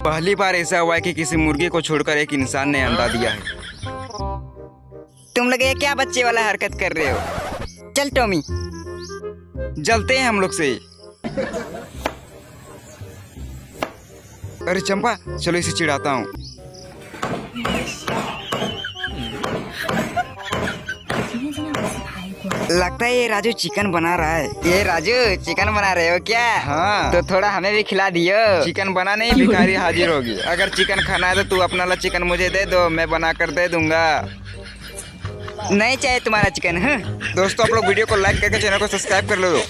पहली बार ऐसा हुआ है कि किसी मुर्गी को छोड़कर एक इंसान ने अंडा दिया है। तुम लोग ये क्या बच्चे वाला हरकत कर रहे हो? चल टॉमी, जलते हैं हम लोग से। अरे चंपा, चलो इसे चिढ़ाता हूँ। लगता है ये राजू चिकन बना रहा है। ये राजू चिकन बना रहे हो क्या? हाँ, तो थोड़ा हमें भी खिला दियो। चिकन बना नहीं, भिखारी हाजिर होगी। अगर चिकन खाना है तो तू अपना वाला चिकन मुझे दे दो, मैं बना कर दे दूंगा। नहीं चाहिए तुम्हारा चिकन। दोस्तों, आप लोग वीडियो को लाइक करके चैनल को सब्सक्राइब कर लो।